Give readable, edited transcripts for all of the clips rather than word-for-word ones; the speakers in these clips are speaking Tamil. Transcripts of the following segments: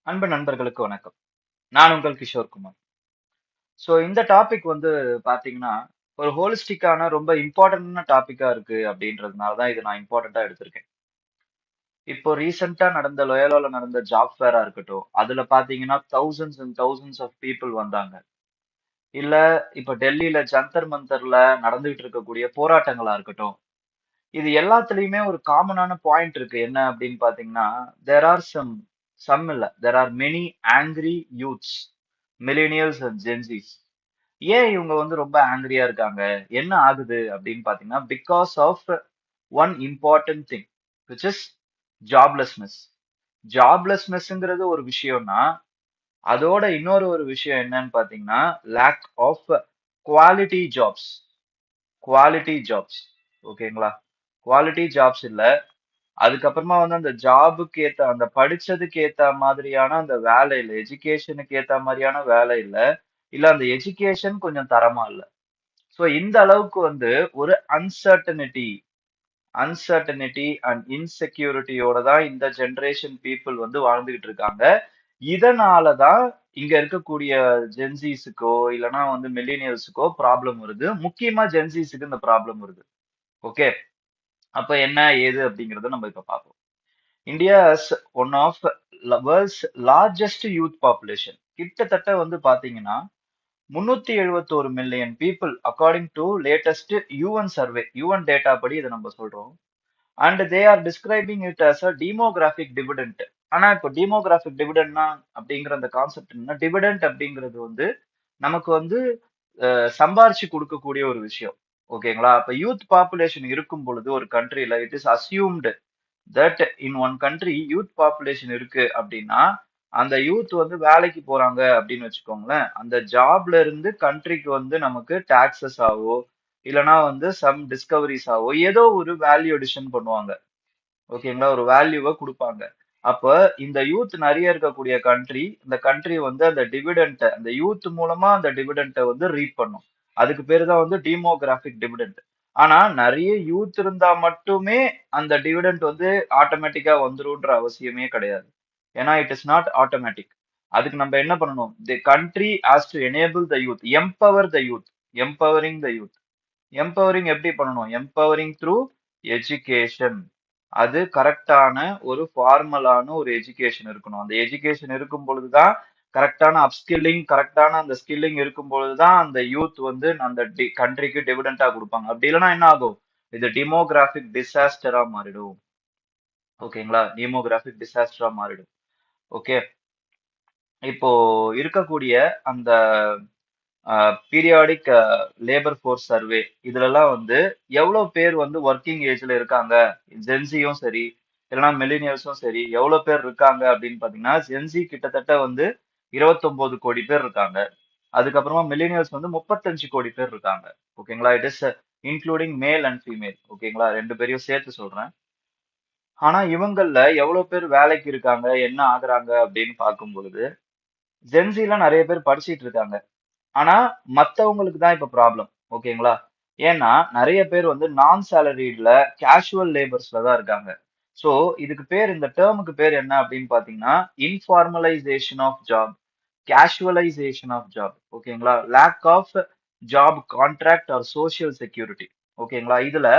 அன்பு நண்பர்களுக்கு வணக்கம். நான் உங்கள் கிஷோர் குமார். இந்த டாபிக் வந்து பாத்தீங்கன்னா, ஒரு ஹோலிஸ்டிக்கான ரொம்ப இம்பார்ட்டன்டான டாபிக்கா இருக்கு அப்படின்றதுனால தான் இத நான் இம்பார்ட்டன்ட்டா எடுத்திருக்கேன். இப்போ ரீசென்ட்டா நடந்த லோயோலால நடந்த ஜாப் ஃபேரா இருக்கட்டும், அதுல பாத்தீங்கன்னா thousands and thousands of people வந்தாங்க. இல்ல இப்ப டெல்லியில ஜந்தர் மந்தர்ல நடந்துகிட்டு இருக்கக்கூடிய போராட்டங்களா இருக்கட்டும், இது எல்லாத்துலயுமே ஒரு காமனான பாயிண்ட் இருக்கு. என்ன அப்படின்னு பாத்தீங்கன்னா, தேர் ஆர் சம் இல்ல. There are many angry youths, millennials and Gen Zs. ஏன் இவங்க வந்து ரொம்ப ஆங்கிரியா இருக்காங்க? என்ன ஆகுது அப்படின்னு பாத்தீங்கன்னா, because of one important thing which is joblessness. ஜாப்லெஸ்னஸ்ங்கிறது ஒரு விஷயம்னா, அதோட இன்னொரு ஒரு விஷயம் என்னன்னு பாத்தீங்கன்னா, lack of quality jobs. Quality jobs. ஓகேங்களா? குவாலிட்டி ஜாப்ஸ் இல்ல. அதுக்கப்புறமா வந்து அந்த ஜாபுக்கு ஏத்த அந்த படிச்சதுக்கு ஏத்த மாதிரியான அந்த வேலை இல்ல. எஜுகேஷனுக்கு ஏத்த மாதிரியான வேலை இல்ல. இல்ல அந்த எஜுகேஷன் கொஞ்சம் தரமா இல்ல. சோ இந்த அளவுக்கு வந்து ஒரு அன்சர்டனிட்டி அண்ட் இன்செக்யூரிட்டியோட தான் இந்த ஜெனரேஷன் பீப்புள் வந்து வாழ்ந்துகிட்டு இருக்காங்க. இதனாலதான் இங்க இருக்கக்கூடிய ஜென்சிஸுக்கோ இல்லனா வந்து மில்லேனியல்ஸுக்கோ ப்ராப்ளம் வருது. முக்கியமா ஜென்சிஸுக்கு இந்த ப்ராப்ளம் வருது. ஓகே. அப்ப என்ன ஏது அப்படிங்கறத நம்ம இப்ப பார்ப்போம். India is one of world's largest youth population. கிட்டத்தட்ட வந்து பாத்தீங்கன்னா 371 million people according to latest UN survey. UN data படி இதை நம்ம சொல்றோம். And they are describing it as a demographic dividend. ஆனா இப்போ டீமோகிராபிக் டிவிடெண்ட்னா அப்படிங்கிற அந்த கான்செப்ட் என்ன? டிவிடெண்ட் அப்படிங்கிறது வந்து நமக்கு வந்து சம்பாரிச்சு கொடுக்கக்கூடிய ஒரு விஷயம். ஓகேங்களா? அப்ப யூத் பாப்புலேஷன் இருக்கும் பொழுது ஒரு கண்ட்ரில it is assumed that in one country youth population இருக்கு அப்படின்னா அந்த யூத் வந்து வேலைக்கு போறாங்க அப்படின்னு வச்சுக்கோங்களேன். அந்த ஜாப்ல இருந்து கண்ட்ரிக்கு வந்து நமக்கு டாக்ஸஸ் ஆவோ இல்லனா வந்து சம் டிஸ்கவரிஸ் ஆவோ ஏதோ ஒரு வேல்யூ அடிஷன் பண்ணுவாங்க. ஓகேங்களா? ஒரு வேல்யூவை கொடுப்பாங்க. அப்ப இந்த யூத் நிறைய இருக்கக்கூடிய கண்ட்ரி, இந்த கண்ட்ரி வந்து அந்த டிவிடெண்ட் அந்த யூத் மூலமா அந்த டிவிடெண்ட்டை வந்து ரீட் பண்ணும். அதுக்கு பேரு தான் வந்து டீமோகிராபிக் டிவிடெண்ட். ஆனா நிறைய யூத் இருந்தா மட்டுமே அந்த டிவிடெண்ட் வந்து ஆட்டோமேட்டிக்கா வந்துரும்ன்ற அவசியமே கிடையாது. ஏன்னா இட் இஸ் நாட் ஆட்டோமேட்டிக். அதுக்கு நம்ம என்ன பண்ணணும்? The country has to enable the youth, empower the youth, empowering the youth. Empowering எப்படி பண்ணணும்? Empowering through education. அது கரெக்டான ஒரு ஃபார்மலான ஒரு எஜுகேஷன் இருக்கணும். அந்த எஜுகேஷன் இருக்கும் பொழுதுதான் கரெக்டான அப்ஸ்கில்லிங், கரெக்டான அந்த ஸ்கில்லிங் இருக்கும் பொழுதுதான் அந்த யூத் வந்து அந்த கண்ட்ரிக்கு டிவிடெண்டா கொடுப்பாங்க. அப்படி இல்லைன்னா என்ன ஆகும்? இது டிமோகிராபிக் டிசாஸ்டரா மாறிடும். ஓகேங்களா? டிமோகிராபிக் டிசாஸ்டரா மாறிடும். ஓகே. இப்போ இருக்கக்கூடிய அந்த பீரியாடிக் லேபர் ஃபோர்ஸ் சர்வே இதுலலாம் வந்து எவ்வளவு பேர் வந்து ஒர்க்கிங் ஏஜ்ல இருக்காங்க? ஜென்சியும் சரி இல்லைன்னா மில்லினியல்ஸும் சரி எவ்வளவு பேர் இருக்காங்க அப்படின்னு பாத்தீங்கன்னா, ஜென்சி கிட்டத்தட்ட வந்து 29 கோடி பேர் இருக்காங்க. அதுக்கப்புறமா மில்லினியல்ஸ் வந்து 35 கோடி பேர் இருக்காங்க. ஓகேங்களா? It is including male and female. ஓகேங்களா? ரெண்டு பேரையும் சேர்த்து சொல்றேன். ஆனா இவங்கள்ல எவ்வளவு பேர் வேலைக்கு இருக்காங்க, என்ன ஆகுறாங்க அப்படின்னு பார்க்கும் பொழுது ஜென்சில நிறைய பேர் படிச்சிட்டு இருக்காங்க. ஆனா மத்தவங்களுக்கு தான் இப்ப ப்ராப்ளம். ஓகேங்களா? ஏன்னா நிறைய பேர் வந்து நான் சேலரிட்ல கேஷுவல் லேபர்ஸ்ல தான் இருக்காங்க. சோ இதுக்கு பேர், இந்த டேர்முக்கு பேர் என்ன அப்படின்னு பாத்தீங்கன்னா, informalisation of job, casualisation of job. ஓகேங்களா? Lack of job contract or social security. ஓகேங்களா? இதுல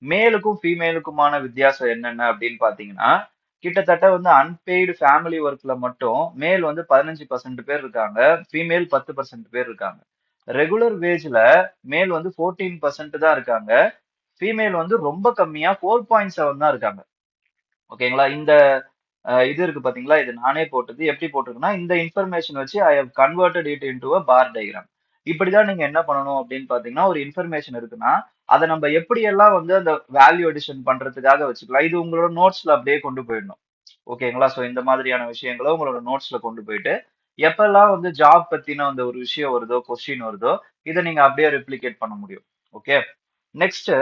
மேலுக்கும் ஃபீமேலுக்குமான வித்தியாசம் என்னென்ன அப்படின்னு பாத்தீங்கன்னா, கிட்டத்தட்ட வந்து அன்பெய்டு ஃபேமிலி ஒர்க்ல மட்டும் மேல் வந்து 15% பேர் இருக்காங்க, ஃபீமேல் 10% பேர் இருக்காங்க. ரெகுலர் வேஜ்ல மேல் வந்து 14% தான் இருக்காங்க, ஃபீமேல் வந்து ரொம்ப கம்மியா 4.7 தான் இருக்காங்க. ஓகேங்களா? இந்த இது இருக்கு பாத்தீங்களா? இது நானே போட்டது. எப்படி போட்டிருக்குன்னா, இந்த இன்ஃபர்மேஷன் வச்சு I have converted it into a bar diagram. இப்படிதான் நீங்க என்ன பண்ணணும் அப்படின்னு பாத்தீங்கன்னா, ஒரு இன்ஃபர்மேஷன் இருக்குன்னா அதை நம்ம எப்படி எல்லாம் வந்து அந்த வேல்யூ அடிஷன் பண்றதுக்காக வச்சுக்கலாம். இது உங்களோட நோட்ஸ்ல அப்படியே கொண்டு போயிடணும். ஓகேங்களா? சோ இந்த மாதிரியான விஷயங்களை உங்களோட நோட்ஸ்ல கொண்டு போயிட்டு எப்பெல்லாம் வந்து ஜாப் பத்தின அந்த ஒரு விஷயம் வருதோ, கொஸ்டின் வருதோ, இதை நீங்க அப்படியே ரெப்ளிகேட் பண்ண முடியும். ஓகே. நெக்ஸ்ட்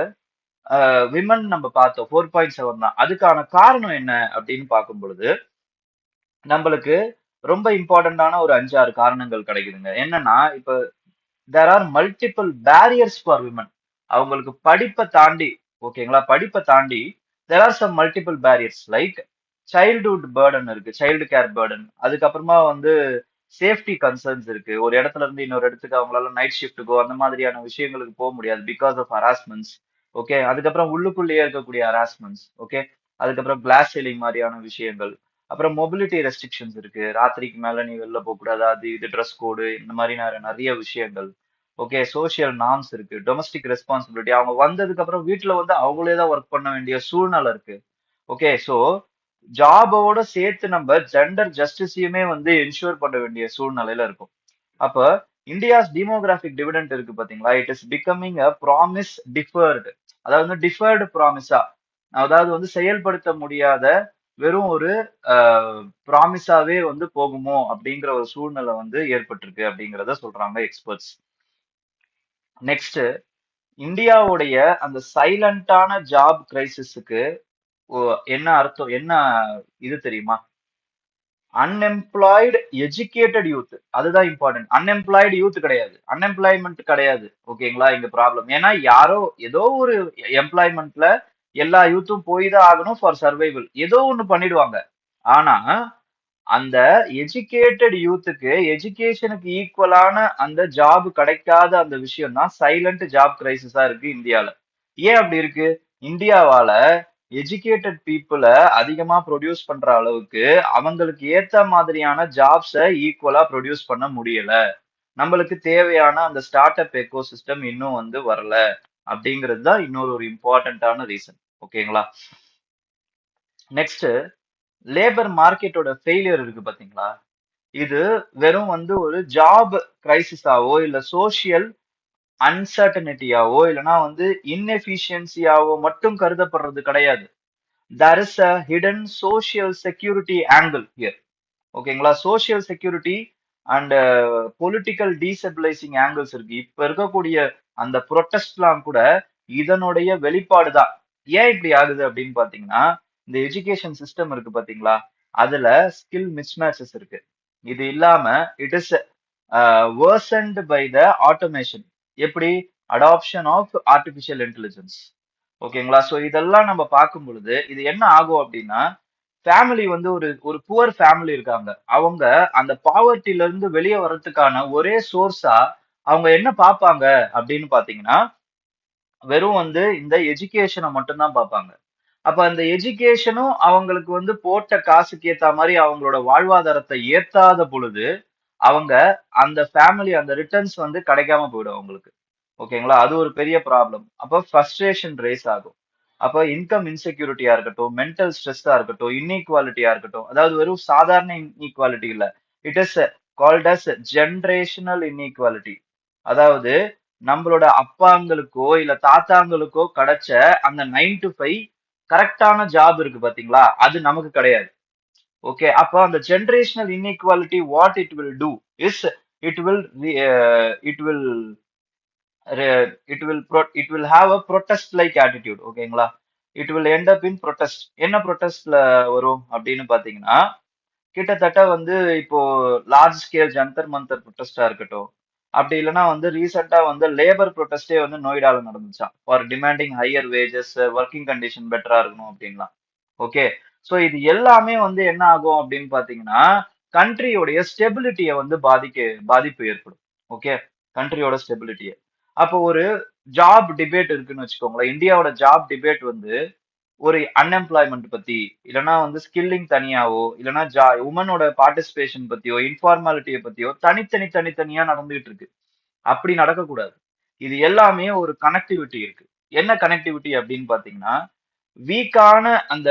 விமன் நம்ம பார்த்தோம் 4.7 தான். அதுக்கான காரணம் என்ன அப்படின்னு பார்க்கும் பொழுது நம்மளுக்கு ரொம்ப இம்பார்ட்டன்டான ஒரு 5-6 காரணங்கள் கிடைக்குதுங்க. என்னன்னா, இப்ப there are multiple barriers for women. அவங்களுக்கு படிப்பை தாண்டி, ஓகேங்களா, படிப்பை தாண்டி there are some multiple barriers like childhood burden இருக்கு, சைல்டு கேர் பேர்டன். அதுக்கப்புறமா வந்து சேஃப்டி கன்சர்ன்ஸ் இருக்கு. ஒரு இடத்துல இருந்து இன்னொரு இடத்துக்கு அவங்களால நைட் ஷிஃப்ட்டுக்கோ அந்த மாதிரியான விஷயங்களுக்கு போக முடியாது பிகாஸ் ஆஃப் ஹராஸ்மெண்ட்ஸ். ஓகே, அதுக்கப்புறம் உள்ளுக்குள்ளேயே இருக்கக்கூடிய ஹராஸ்மெண்ட்ஸ். ஓகே, அதுக்கப்புறம் கிளாஸ் சீலிங் மாதிரியான விஷயங்கள். அப்புறம் மொபிலிட்டி ரெஸ்ட்ரிக்ஷன்ஸ் இருக்கு, ராத்திரிக்கு மேல நீ வெளில போக கூடாது, அது இது ட்ரெஸ் கோடு இந்த மாதிரி நிறைய விஷயங்கள். ஓகே, சோஷியல் நார்ம்ஸ் இருக்கு, டொமஸ்டிக் ரெஸ்பான்சிபிலிட்டி. அவங்க வந்ததுக்கு அப்புறம் வீட்டுல வந்து அவங்களே தான் ஒர்க் பண்ண வேண்டிய சூழ்நிலை இருக்கு. ஓகே, சோ ஜாபோட சேர்த்து நம்ம ஜெண்டர் ஜஸ்டிஸையுமே வந்து என்ஷூர் பண்ண வேண்டிய சூழ்நிலையில இருக்கும். அப்ப இந்தியாஸ் டெமோகிராபிக் டிவிடெண்ட் இருக்கு பாத்தீங்களா, it is becoming a promise deferred. அதாவது டிஃபர்டு ப்ராமிஸா, அதாவது வந்து செயல்படுத்த முடியாத வெறும் ஒரு ப்ராமிஸாவே வந்து போகுமோ அப்படிங்கிற ஒரு சூழ்நிலை வந்து ஏற்பட்டிருக்கு அப்படிங்கிறத சொல்றாங்க எக்ஸ்பர்ட்ஸ். நெக்ஸ்ட், இந்தியாவுடைய அந்த சைலண்டான ஜாப் கிரைசிஸுக்கு என்ன அர்த்தம், என்ன இது தெரியுமா? அன்எம்ப்ளாய்டு எஜுகேட்டட் யூத், அதுதான் இம்பார்ட்டன்ட். அன்எம்ப்ளாய்டு யூத் கிடையாது, அன்எம்ப்ளாய்மெண்ட் கிடையாது. ஓகேங்களா, இங்க ப்ராப்ளம். ஏன்னா யாரோ ஏதோ ஒரு எம்ப்ளாய்மெண்ட்ல எல்லா யூத்தும் போய் தான் ஆகணும் ஃபார் சர்வைவல், ஏதோ ஒண்ணு பண்ணிடுவாங்க. ஆனா அந்த எஜுகேட்டட் யூத்துக்கு எஜுகேஷனுக்கு ஈக்குவலான அந்த ஜாப் கிடைக்காத அந்த விஷயம் தான் சைலண்ட் ஜாப் கிரைசிஸா இருக்கு இந்தியால. ஏன் அப்படி இருக்கு? இந்தியாவால எஜுகேட்டட் பீப்புளை அதிகமா ப்ரொடியூஸ் பண்ற அளவுக்கு அவங்களுக்கு ஏத்த மாதிரியான ஜாப்ஸை ஈக்குவலா ப்ரொடியூஸ் பண்ண முடியல. நம்மளுக்கு தேவையான அந்த ஸ்டார்ட் அப் எக்கோ சிஸ்டம் இன்னும் வந்து வரல அப்படிங்கிறது தான் இன்னொரு ஒரு இம்பார்ட்டன்டான ரீசன். ஓகேங்களா? நெக்ஸ்ட், லேபர் மார்க்கெட்டோட ஃபெயிலியர் இருக்கு பாத்தீங்களா, இது வெறும் வந்து ஒரு ஜாப் கிரைசிஸாவோ இல்ல சோசியல் அன்சர்டனிட்டியாவோ இல்லைன்னா வந்து இன்எஃபிஷியன்சியாவோ மட்டும் கருதப்படுறது கிடையாது. there is a hidden social security angle here. ஓகேங்களா, social security and political destabilising angles இருக்கு. இப்ப இருக்கக்கூடிய அந்த ப்ரொட்டஸ்ட்லாம் கூட இதனுடைய வெளிப்பாடு தான். ஏன் இப்படி ஆகுது அப்படின்னு பாத்தீங்கன்னா, இந்த எஜுகேஷன் சிஸ்டம் இருக்கு பாத்தீங்களா, அதுல ஸ்கில் மிஸ்மேட்சஸ் இருக்கு. இது இல்லாம it is worsened by the automation. எப்படி? Adoption of artificial intelligence. ஓகேங்களா, சோ இதெல்லாம் நம்ம பார்க்கும் பொழுது இது என்ன ஆகும் அப்படின்னா, ஃபேமிலி வந்து ஒரு ஒரு புவர் ஃபேமிலி இருக்காங்க, அவங்க அந்த பாவர்ட்டில இருந்து வெளியே வர்றதுக்கான ஒரே சோர்ஸா அவங்க என்ன பார்ப்பாங்க அப்படின்னு பாத்தீங்கன்னா, வெறும் வந்து இந்த எஜுகேஷனை மட்டும்தான் பார்ப்பாங்க. அப்ப அந்த எஜுகேஷனும் அவங்களுக்கு வந்து போட்ட காசுக்கு ஏத்த மாதிரி அவங்களோட வாழ்வாதாரத்தை ஏத்தாத பொழுது அவங்க அந்த ஃபேமிலி அந்த ரிட்டர்ன்ஸ் வந்து கிடைக்காம போயிடும் அவங்களுக்கு. ஓகேங்களா, அது ஒரு பெரிய ப்ராப்ளம். அப்ப ஃப்ரஸ்ட்ரேஷன் ரேஸ் ஆகும். அப்ப இன்கம் இன்செக்யூரிட்டியா இருக்கட்டும், மென்டல் ஸ்ட்ரெஸ்ஸா இருக்கட்டும், இன்இக்வாலிட்டியா இருக்கட்டும், அதாவது வெறும் சாதாரண இன்இக்வாலிட்டி இல்ல, it is called as generational inequality. அதாவது நம்மளோட அப்பாங்களுக்கோ இல்ல தாத்தாங்களுக்கோ கிடைச்ச அந்த 9 to 5 கரெக்டான ஜாப் இருக்கு பாத்தீங்களா, அது நமக்கு கிடையாது. ஓகே, அப்ப அந்த generational inequality what it will do is it will it will it will have a protest like attitude. ஓகேங்களா, it will end up in protest. என்ன ப்ரொட்டஸ்ட்ல வரும் அப்படின்னு பாத்தீங்கன்னா, கிட்டத்தட்ட வந்து இப்போ லார்ஜ் ஸ்கேல் ஜந்தர் மந்தர் ப்ரொட்டஸ்டா இருக்கட்டும், அப்படி இல்லைன்னா வந்து ரீசெண்டா வந்து லேபர் ப்ரொட்டஸ்டே வந்து நோய்டால நடந்துச்சாம் for demanding higher wages, working condition பெட்டரா இருக்கணும் அப்படின்லாம். ஓகே, சோ இது எல்லாமே வந்து என்ன ஆகும் அப்படின்னு பாத்தீங்கன்னா, கண்ட்ரியோடைய ஸ்டெபிலிட்டியை வந்து பாதிப்பு ஏற்படும். ஓகே, கண்ட்ரியோட ஸ்டெபிலிட்டியை. அப்போ ஒரு ஜாப் டிபேட் இருக்குன்னு வச்சுக்கோங்களேன், இந்தியாவோட ஜாப் டிபேட் வந்து ஒரு அன்எம்ப்ளாய்மெண்ட் பத்தி இல்லைன்னா வந்து ஸ்கில்லிங் தனியாவோ இல்லைன்னா உமனோட பார்ட்டிசிபேஷன் பத்தியோ இன்ஃபார்மாலிட்டியை பத்தியோ தனித்தனியா நடந்துகிட்டு இருக்கு. அப்படி நடக்கக்கூடாது. இது எல்லாமே ஒரு கனெக்டிவிட்டி இருக்கு. என்ன கனெக்டிவிட்டி அப்படின்னு பாத்தீங்கன்னா, வீக்கான அந்த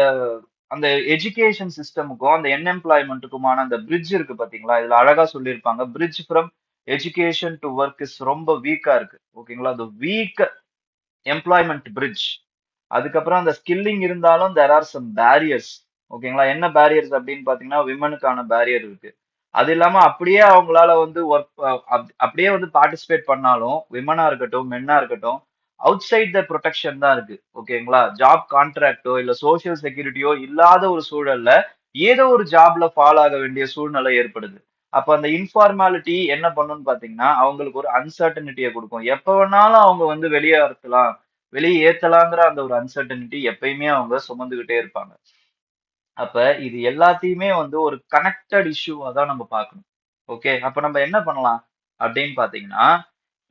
அந்த எஜுகேஷன் சிஸ்டமுக்கும் அந்த அன்எம்ப்ளாய்மெண்ட்டுக்குமான அந்த பிரிட்ஜ் இருக்கு பாத்தீங்களா, இதுல அழகா சொல்லியிருப்பாங்க, bridge from education to work is ரொம்ப வீக்கா இருக்கு. ஓகேங்களா, அந்த வீக் எம்ப்ளாய்மெண்ட் பிரிட்ஜ். அதுக்கப்புறம் அந்த ஸ்கில்லிங் இருந்தாலும் there are some barriers. ஓகேங்களா, என்ன பேரியர்ஸ் அப்படின்னு பாத்தீங்கன்னா, விமனுக்கான பேரியர் இருக்கு. அது இல்லாம அப்படியே அவங்களால வந்து ஒர்க் அப்படியே வந்து பார்ட்டிசிபேட் பண்ணாலும் விமனா இருக்கட்டும் மென்னா இருக்கட்டும் அவுட் சைட் த ப்ரொடெக்ஷன் தான் இருக்கு. ஓகேங்களா, ஜாப் கான்ட்ராக்டோ இல்ல சோசியல் செக்யூரிட்டியோ இல்லாத ஒரு சூழல்ல ஏதோ ஒரு ஜாப்ல ஃபால் ஆக வேண்டிய சூழ்நிலை ஏற்படுது. அப்ப அந்த இன்ஃபார்மாலிட்டி என்ன பண்ணுன்னு பாத்தீங்கன்னா, அவங்களுக்கு ஒரு அன்சர்டனிட்டியை கொடுக்கும். எப்ப வேணாலும் அவங்க வந்து வெளியே இருக்கலாம், வெளியே ஏத்தலாங்கிற அந்த ஒரு அன்சர்டனிட்டி எப்பயுமே அவங்க சுமந்துகிட்டே இருப்பாங்க. அப்ப இது எல்லாத்தையுமே வந்து ஒரு கனெக்டட் இஷ்யூவா தான் நம்ம பார்க்கணும். ஓகே, அப்ப நம்ம என்ன பண்ணலாம் அப்படின்னு பாத்தீங்கன்னா,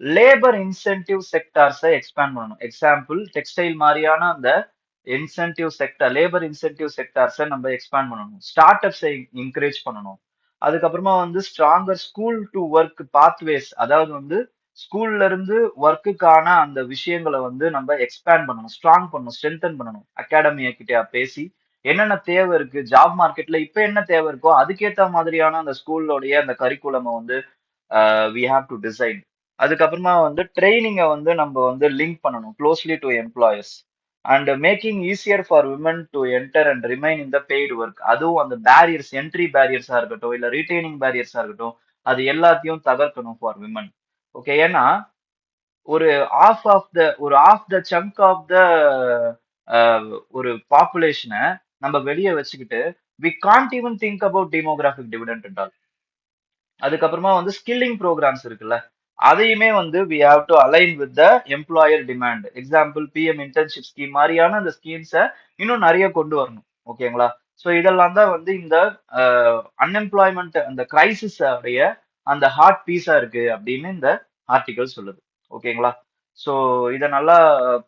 லேபர் இன்சென்டிவ் செக்டார்ஸை எக்ஸ்பேண்ட் பண்ணணும். எக்ஸாம்பிள் டெக்ஸ்டைல் மாதிரியான அந்த இன்சென்டிவ் செக்டார், லேபர் இன்சென்டிவ் செக்டார்ஸை நம்ம எக்ஸ்பேண்ட் பண்ணணும். ஸ்டார்ட் அப்ஸை என்கரேஜ் பண்ணணும். அதுக்கப்புறமா வந்து stronger school to work pathways, அதாவது வந்து ஸ்கூல்ல இருந்து ஒர்க்குக்கான அந்த விஷயங்களை வந்து நம்ம எக்ஸ்பேண்ட் பண்ணணும், ஸ்ட்ராங் பண்ணணும், ஸ்ட்ரென்தன் பண்ணணும். அகாடமியா கிட்ட பேசி என்னென்ன தேவை இருக்கு, ஜாப் மார்க்கெட்ல இப்ப என்ன தேவை இருக்கோ அதுக்கேத்த மாதிரியான அந்த ஸ்கூலோடைய அந்த கரிக்குலமை வந்து வி ஹாவ் டு டிசைன். அதுக்கப்புறமா வந்து ட்ரைனிங்கை வந்து நம்ம வந்து லிங்க் பண்ணணும் closely to employers. And making easier for women to enter and remain in the paid work. அதுவும் அந்த பேரியர்ஸ், என்ட்ரி பேரியர்ஸா இருக்கட்டும் இல்ல ரீட்டைனிங் பேரியர்ஸா இருக்கட்டும், அது எல்லாத்தையும் தகர்க்கணும் ஃபார் விமன். ஓகே, ஏன்னா ஒரு ஒரு of the chunk of the ஒரு பாப்புலேஷனை நம்ம வெளியே வச்சுக்கிட்டு we can't even think about demographic dividend என்றால். அதுக்கப்புறமா வந்து ஸ்கில்லிங் ப்ரோக்ராம்ஸ் இருக்குல்ல, அதையுமே வந்து we have to align with the employer demand. Example PM internship scheme மாதிரியான அந்த ஸ்கீம்ஸை இன்னும் நிறைய கொண்டு வரணும். ஓகேங்களா? ஸோ இதெல்லாம் தான் வந்து இந்த அன்எம்ப்ளாய்மெண்ட் அந்த கிரைசிஸ் உடைய அந்த ஹார்ட் பீஸா இருக்கு அப்படின்னு இந்த ஆர்டிகல் சொல்லுது. ஓகேங்களா? ஸோ இதை நல்லா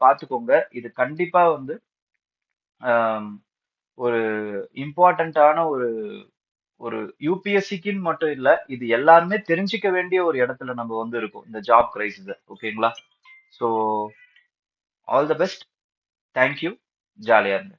பார்த்துக்கோங்க. இது கண்டிப்பா வந்து ஆம், ஒரு இம்பார்ட்டன்டான ஒரு ஒரு யூபிஎஸ்சிக்குன்னு மட்டும் இல்ல, இது எல்லாருமே தெரிஞ்சுக்க வேண்டிய ஒரு இடத்துல நம்ம வந்து இருக்கோம் இந்த ஜாப் கிரைசிஸ். ஓகேங்களா? So all the best. Thank you. ஜாலியா இருங்க.